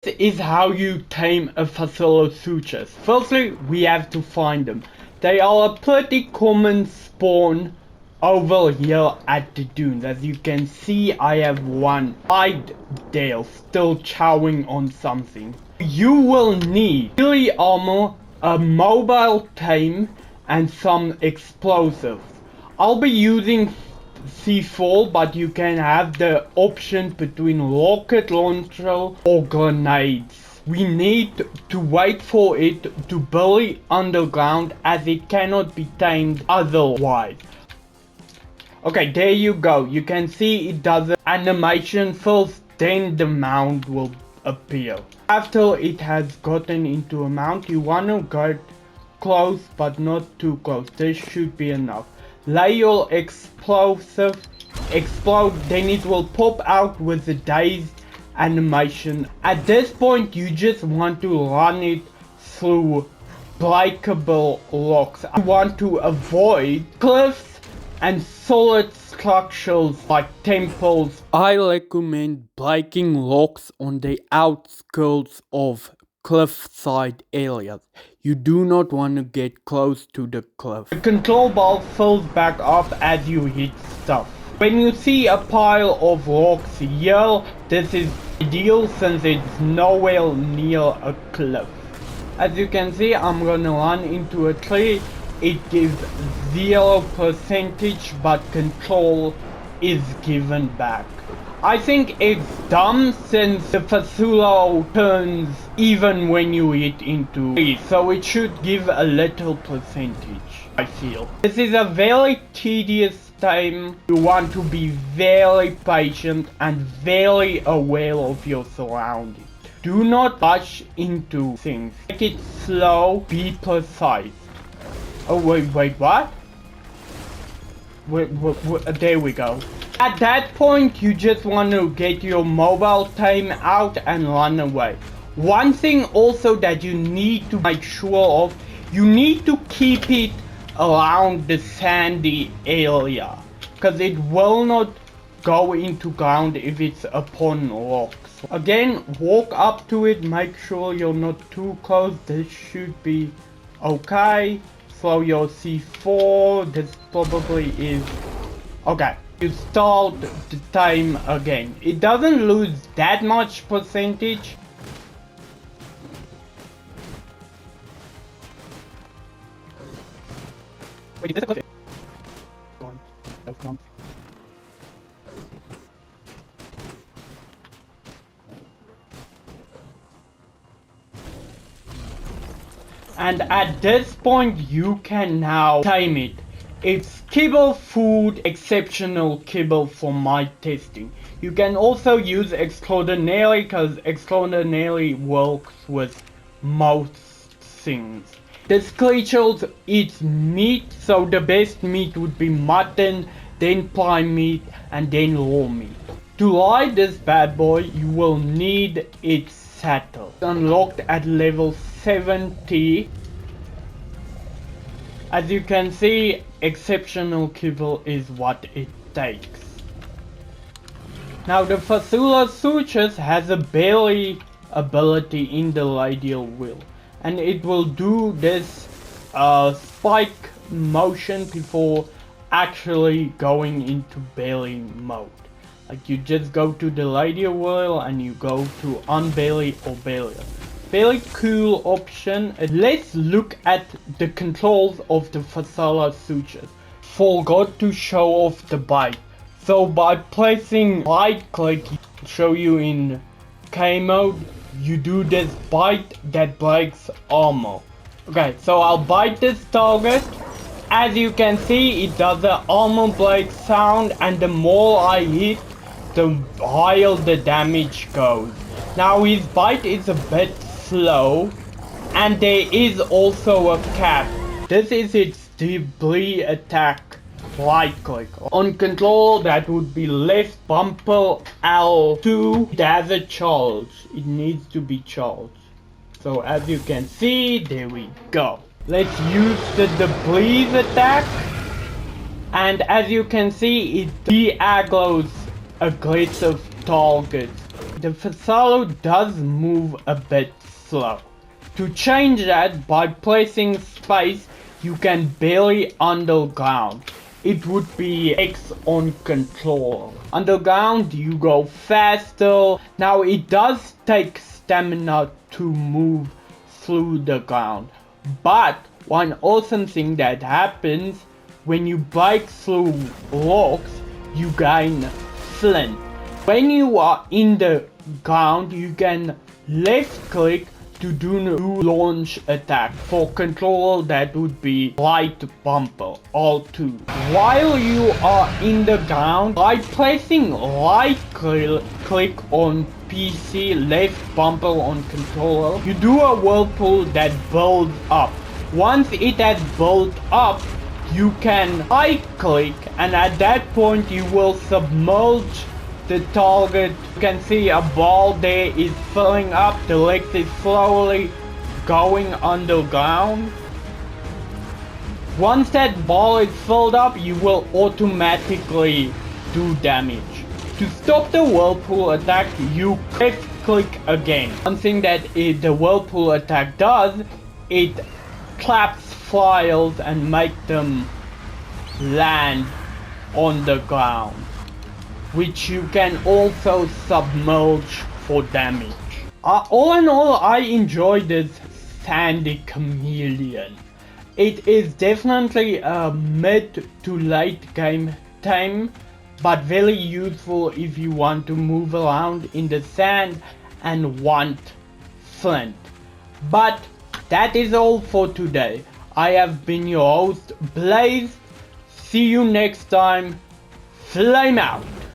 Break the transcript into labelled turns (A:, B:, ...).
A: This is how you tame a FASOLASUCHUS. Firstly, we have to find them. They are a pretty common spawn over here at the dunes. As you can see, I have one right there still chowing on something. You will need melee armor, a mobile tame, and some explosives. I'll be using C4, but you can have the option between rocket launcher or grenades. We need to wait for it to bury underground as it cannot be tamed otherwise. Okay, there you go. You can see it does an animation first, then the mount will appear. After it has gotten into a mount, you want to get close but not too close. This should be enough. Lay your explosive, explode, then it will pop out with the dazed animation. At this point you just want to run it through breakable rocks. I want to avoid cliffs and solid structures like temples. I recommend breaking rocks on the outskirts of cliffside areas. You do not want to get close to the cliff. The control bar fills back up as you hit stuff. When you see a pile of rocks here, this is ideal since it's nowhere near a cliff. As you can see, I'm gonna run into a tree. It gives 0% but control is given back. I think it's dumb since the FASOLA turns even when you hit into it, so it should give a little percentage, I feel. This is a very tedious time. You want to be very patient and very aware of your surroundings. Do not rush into things. Take it slow, be precise. Oh wait, what? Wait, there we go. At that point, you just want to get your mobile tame out and run away. One thing also that you need to make sure of, you need to keep it around the sandy area, because it will not go into ground if it's upon rocks. Again, walk up to it, make sure you're not too close. This should be okay. Throw your C4, this probably is okay. You start the time again. It doesn't lose that much percentage. Wait, is this a cliff? Go on. Come on. And at this point you can now tame it. It's kibble food, exceptional kibble for my testing. You can also use extraordinary because extraordinary works with most things. This creature eats meat, so the best meat would be mutton, then prime meat, and then raw meat. To ride this bad boy, you will need its saddle. Unlocked at level 70. As you can see, exceptional kibble is what it takes. Now the FASOLASUCHUS has a belly ability in the radial wheel, and it will do this spike motion before actually going into belly mode. Like you just go to the radial wheel and you go to unbelly or belly. Very cool option. Let's look at the controls of the FASOLASUCHUS. Forgot to show off the bite. So by pressing right click, show you in K mode, you do this bite that breaks armor. Okay, so I'll bite this target. As you can see, it does an armor break sound, and the more I hit, the higher the damage goes. Now his bite is a bit slow, and there is also a cap. This is its debris attack. Right click. On control, that would be left bumper L2. It has a charge. It needs to be charged. So as you can see, there we go. Let's use the debris attack. And as you can see, it de-aggroes aggressive targets. the Fasolo does move a bit slow. To change that, by pressing space, you can barely underground. It would be X on control. Underground you go faster. Now it does take stamina to move through the ground. But one awesome thing that happens when you break through rocks, you gain flint. When you are in the ground, you can left click to do new launch attack. For controller that would be right bumper, Alt2. While you are in the ground, by pressing right click on PC, left bumper on controller, you do a whirlpool that builds up. Once it has built up, you can right click and at that point you will submerge the target. You can see a ball there is filling up, the legs is slowly going underground. Once that ball is filled up, you will automatically do damage. To stop the whirlpool attack, you left click again. One thing that the whirlpool attack does, it traps flyers and make them land on the ground, which you can also submerge for damage. All in all, I enjoy this Sandy Chameleon. It is definitely a mid to late game tame, but very useful if you want to move around in the sand and want flint. But that is all for today. I have been your host, Blaze. See you next time. Flame out!